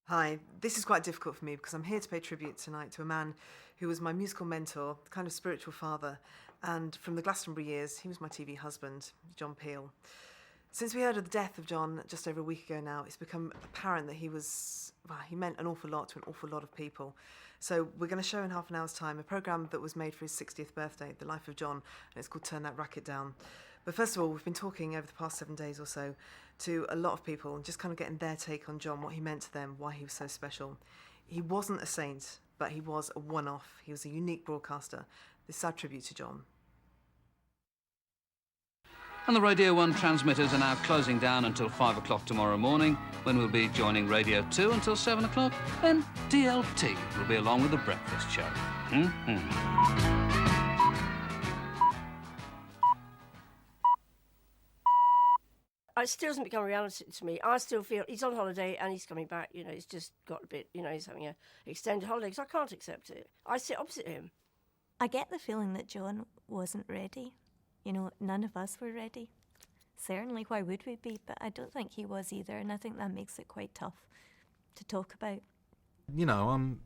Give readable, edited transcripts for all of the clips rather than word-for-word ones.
Hi, this is quite difficult for me because I'm here to pay tribute tonight to a man who was my musical mentor, kind of spiritual father, and from the Glastonbury years, he was my TV husband, John Peel. Since we heard of the death of John just over a week ago now, it's become apparent that he meant an awful lot to an awful lot of people. So we're going to show in half an hour's time a programme that was made for his 60th birthday, The Life of John, and it's called Turn That Racket Down. But first of all, we've been talking over the past 7 days or so to a lot of people and just kind of getting their take on John, what he meant to them, why he was so special. He wasn't a saint, but he was a one-off. He was a unique broadcaster. This is our tribute to John. And the Radio 1 transmitters are now closing down until 5 o'clock tomorrow morning, when we'll be joining Radio 2 until 7 o'clock. Then DLT will be along with the breakfast show. It still doesn't become a reality to me. I still feel he's on holiday and he's coming back. You know, he's just got a bit, he's having an extended holiday because I can't accept it. I sit opposite him. I get the feeling that John wasn't ready. None of us were ready. Certainly, why would we be? But I don't think he was either, and I think that makes it quite tough to talk about. I'm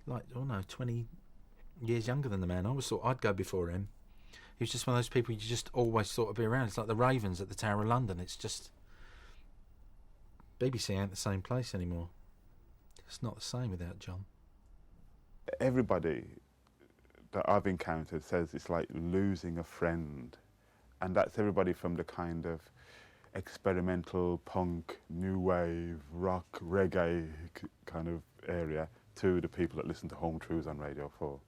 20 years younger than the man. I always thought I'd go before him. He was just one of those people you just always thought would be around. It's like the Ravens at the Tower of London. It's just... BBC ain't the same place anymore. It's not the same without John. Everybody that I've encountered says it's like losing a friend. And that's everybody from the kind of experimental punk, new wave, rock, reggae kind of area to the people that listen to Home Truths on Radio 4.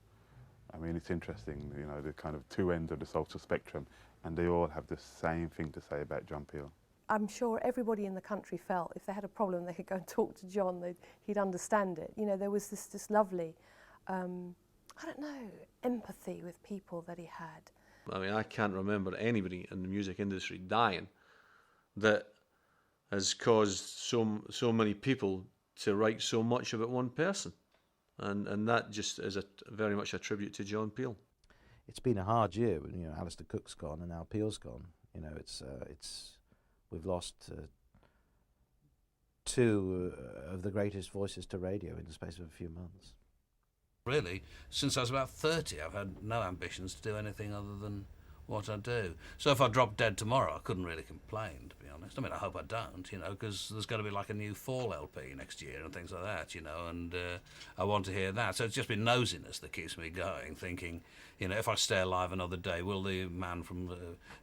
I mean, it's interesting, the kind of two ends of the social spectrum, and they all have the same thing to say about John Peel. I'm sure everybody in the country felt if they had a problem, they could go and talk to John, he'd understand it. There was this lovely, empathy with people that he had. I mean, I can't remember anybody in the music industry dying that has caused so many people to write so much about one person. And that just is very much a tribute to John Peel. It's been a hard year. Alistair Cook's gone and now Peel's gone. We've lost two of the greatest voices to radio in the space of a few months. Really, since I was about 30, I've had no ambitions to do anything other than what I do. So if I dropped dead tomorrow, I couldn't really complain, to be honest. I mean, I hope I don't, because there's going to be like a new Fall LP next year and things like that, and I want to hear that. So it's just been nosiness that keeps me going, thinking, if I stay alive another day, will the man from,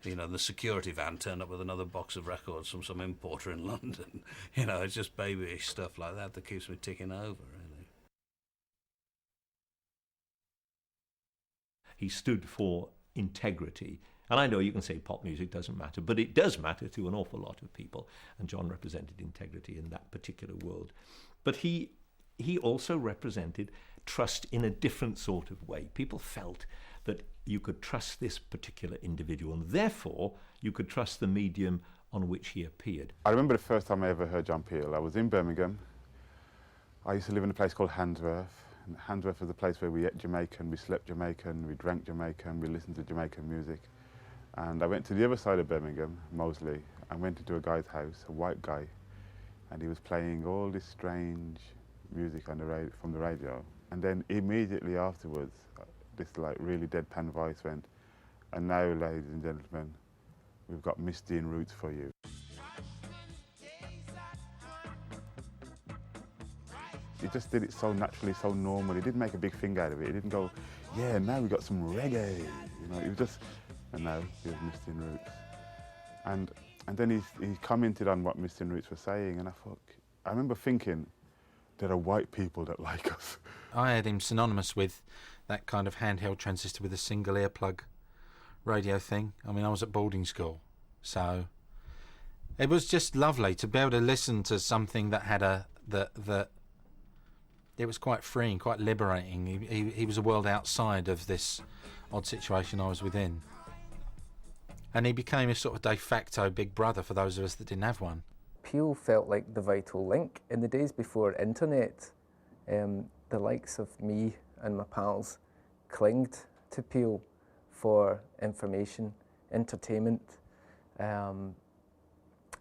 the security van turn up with another box of records from some importer in London? It's just babyish stuff like that keeps me ticking over, really. He stood for integrity. And I know you can say pop music doesn't matter, but it does matter to an awful lot of people. And John represented integrity in that particular world. But he also represented trust in a different sort of way. People felt that you could trust this particular individual, and therefore you could trust the medium on which he appeared. I remember the first time I ever heard John Peel. I was in Birmingham. I used to live in a place called Handsworth. And Handsworth was a place where we ate Jamaican, we slept Jamaican, we drank Jamaican, we listened to Jamaican music. And I went to the other side of Birmingham, Moseley, and went into a guy's house, a white guy, and he was playing all this strange music on from the radio. And then immediately afterwards, this really deadpan voice went, "And now, ladies and gentlemen, we've got Misty in Roots for you." He just did it so naturally, so normal. He didn't make a big thing out of it. He didn't go, "Yeah, now we got some reggae." He was just, and now he was Misty in Roots. And then he commented on what Misty in Roots was saying, and I remember thinking, there are white people that like us. I had him synonymous with that kind of handheld transistor with a single earplug radio thing. I mean, I was at boarding school, so it was just lovely to be able to listen to something that had it was quite freeing, quite liberating. He was a world outside of this odd situation I was within. And he became a sort of de facto big brother for those of us that didn't have one. Peel felt like the vital link. In the days before internet, the likes of me and my pals clinged to Peel for information, entertainment,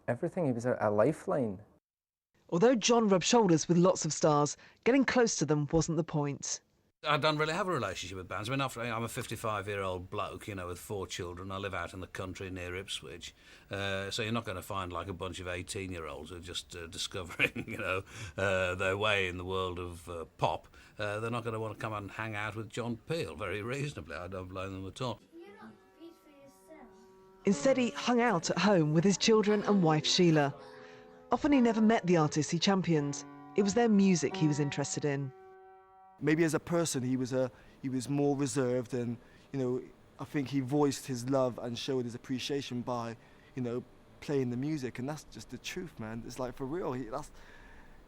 everything. He was a lifeline. Although John rubbed shoulders with lots of stars, getting close to them wasn't the point. I don't really have a relationship with bands. I mean, I'm a 55-year-old bloke, with 4 children. I live out in the country near Ipswich. So you're not going to find like a bunch of 18-year-olds who are just discovering, their way in the world of pop. They're not going to want to come and hang out with John Peel, very reasonably. I don't blame them at all. Instead, he hung out at home with his children and wife Sheila. Often he never met the artists he championed. It was their music he was interested in. Maybe as a person he was more reserved, and I think he voiced his love and showed his appreciation by playing the music, and that's just the truth, man. It's like, for real,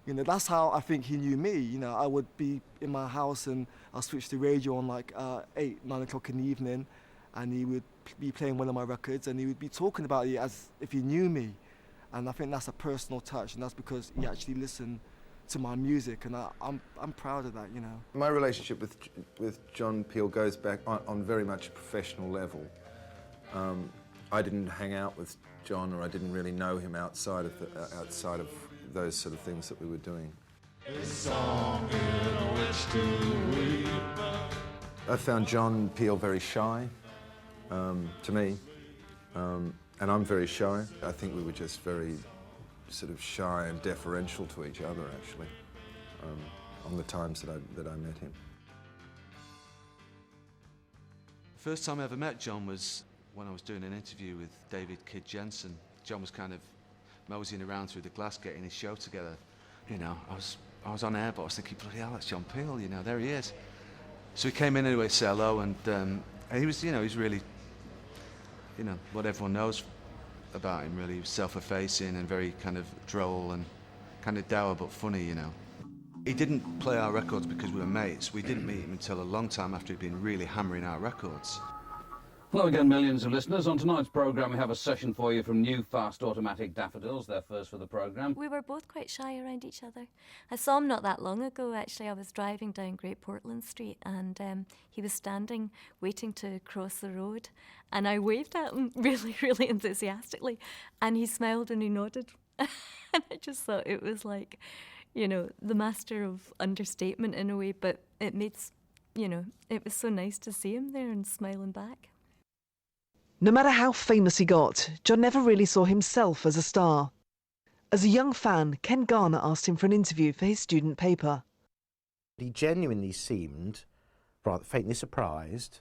that's how I think he knew me. I would be in my house and I'll switch the radio on like 8, 9 o'clock in the evening, and he would be playing one of my records and he would be talking about it as if he knew me. And I think that's a personal touch, and that's because he actually listened to my music, and I'm proud of that, My relationship with John Peel goes back on very much a professional level. I didn't hang out with John, or I didn't really know him outside of those sort of things that we were doing. I found John Peel very shy, to me, and I'm very shy. I think we were just very sort of shy and deferential to each other, actually, on the times that I met him. The first time I ever met John was when I was doing an interview with David Kid Jensen. John was kind of moseying around through the glass getting his show together. I was on air, but I was thinking, bloody hell, that's John Peel, there he is. So he came in anyway to say hello, and he was, he's really, what everyone knows about him, really. He was self-effacing and very kind of droll and kind of dour but funny, He didn't play our records because we were mates. We didn't meet him until a long time after he'd been really hammering our records. Hello again, millions of listeners. On tonight's programme, we have a session for you from new fast automatic daffodils. They're first for the programme. We were both quite shy around each other. I saw him not that long ago, actually. I was driving down Great Portland Street, and he was standing, waiting to cross the road, and I waved at him really, really enthusiastically, and he smiled and he nodded. And I just thought it was like, the master of understatement in a way, but it made, it was so nice to see him there and smiling back. No matter how famous he got, John never really saw himself as a star. As a young fan, Ken Garner asked him for an interview for his student paper. He genuinely seemed rather faintly surprised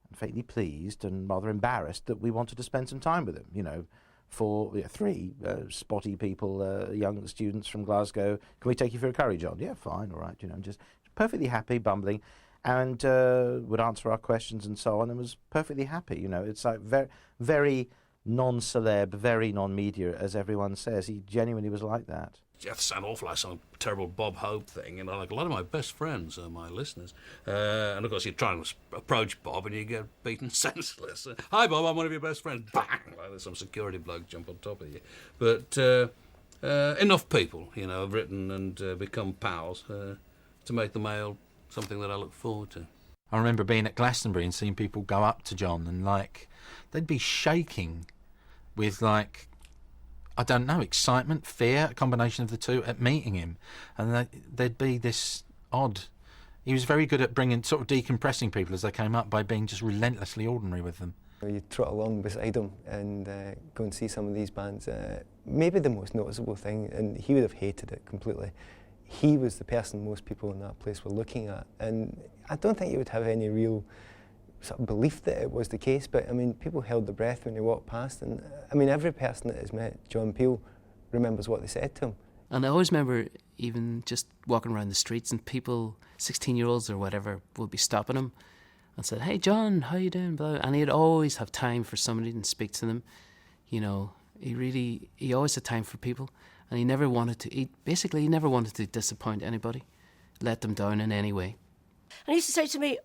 and faintly pleased and rather embarrassed that we wanted to spend some time with him, for 3 spotty people, young students from Glasgow. Can we take you for a curry, John? Yeah, fine, all right, just perfectly happy, bumbling, and would answer our questions and so on, and was perfectly happy. It's like very, very non-celeb, very non-media, as everyone says. He genuinely was like that. You have to sound awful like some terrible Bob Hope thing, like a lot of my best friends are my listeners. And of course, you try and approach Bob and you get beaten senseless. Hi, Bob, I'm one of your best friends. Bang! Like there's some security bloke jump on top of you. But enough people, have written and become pals to make the mail something that I look forward to. I remember being at Glastonbury and seeing people go up to John and they'd be shaking with I don't know, excitement, fear, a combination of the two at meeting him. And there'd be this odd... He was very good at sort of decompressing people as they came up by being just relentlessly ordinary with them. You trot along beside him and go and see some of these bands. Maybe the most noticeable thing, and he would have hated it completely, he was the person most people in that place were looking at. And I don't think he would have any real sort of belief that it was the case, but people held their breath when they walked past, and every person that has met John Peel remembers what they said to him. And I always remember even just walking around the streets and people, 16-year-olds or whatever, would be stopping him and said, "Hey John, how you doing?" And he'd always have time for somebody and speak to them. He always had time for people, and he never wanted to disappoint anybody, let them down in any way. And he used to say to me,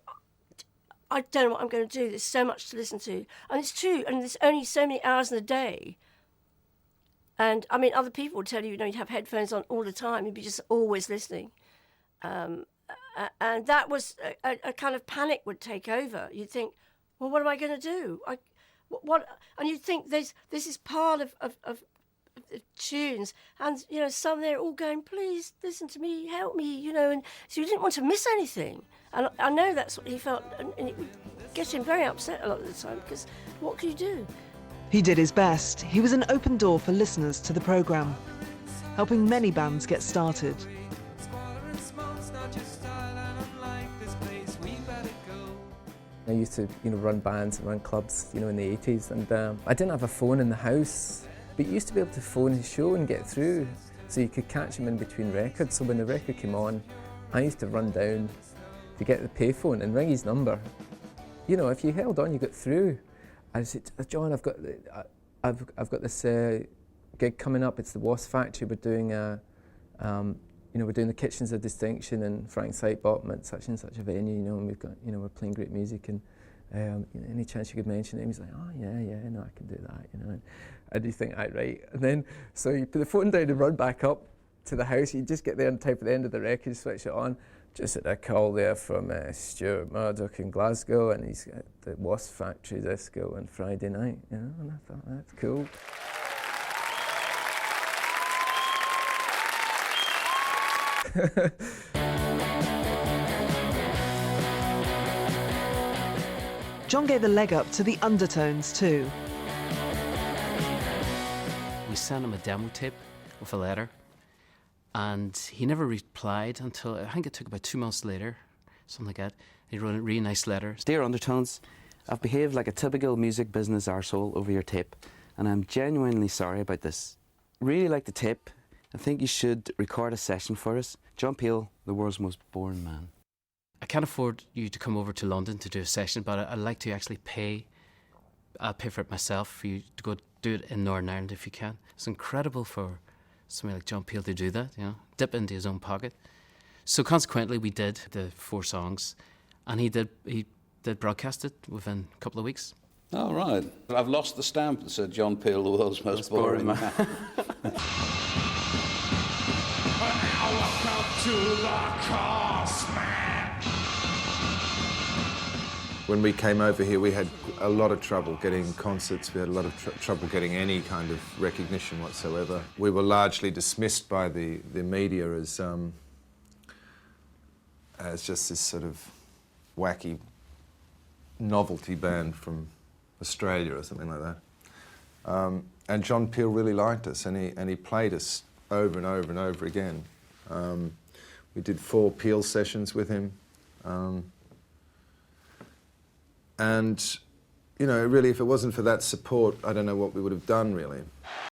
I don't know what I'm going to do. There's so much to listen to. And it's true. And there's only so many hours in a day. And, other people would tell you, you'd have headphones on all the time. You'd be just always listening. And that was a kind of panic would take over. You'd think, well, what am I going to do? What? And you'd think this is part of the tunes, and some there all going, please listen to me, help me, and so you didn't want to miss anything. And I know that's what he felt, and it would get him very upset a lot of the time, because what could you do? He did his best. He was an open door for listeners to the programme, helping many bands get started. I used to, run bands and run clubs, in the 80s, and I didn't have a phone in the house, but you used to be able to phone his show and get through, so you could catch him in between records. So when the record came on, I used to run down to get the payphone and ring his number. If you held on, you got through. I said, John, I've got this gig coming up. It's the Wasp Factory. We're doing we're doing the Kitchens of Distinction and Frank Sidebottom at such and such a venue, and we've got, we're playing great music, and any chance you could mention him? He's like, oh yeah, no, I can do that, and you think, right, and then so you put the phone down and run back up to the house. You just get there and type at the end of the record, switch it on. Just had a call there from Stuart Murdoch in Glasgow, and he's got the Wasp Factory disco on Friday night, and I thought, that's cool. John gave the leg up to the Undertones too. We sent him a demo tape with a letter, and he never replied until, I think it took about 2 months later, something like that. He wrote a really nice letter. Dear Undertones, I've behaved like a typical music business arsehole over your tape, and I'm genuinely sorry about this. Really like the tape. I think you should record a session for us. John Peel, the world's most boring man. I can't afford you to come over to London to do a session, but I'd like to actually pay. I'll pay for it myself, for you to go do it in Northern Ireland if you can. It's incredible for somebody like John Peel to do that, dip into his own pocket. So consequently, we did the 4 songs, and he did broadcast it within a couple of weeks. Oh, right. I've lost the stamp that said John Peel, the world's most boring man. To the course, man. When we came over here, we had a lot of trouble getting concerts. We had a lot of trouble getting any kind of recognition whatsoever. We were largely dismissed by the media as just this sort of wacky novelty band from Australia or something like that. And John Peel really liked us, and he played us over and over and over again. We did 4 Peel sessions with him. And, really, if it wasn't for that support, I don't know what we would have done, really.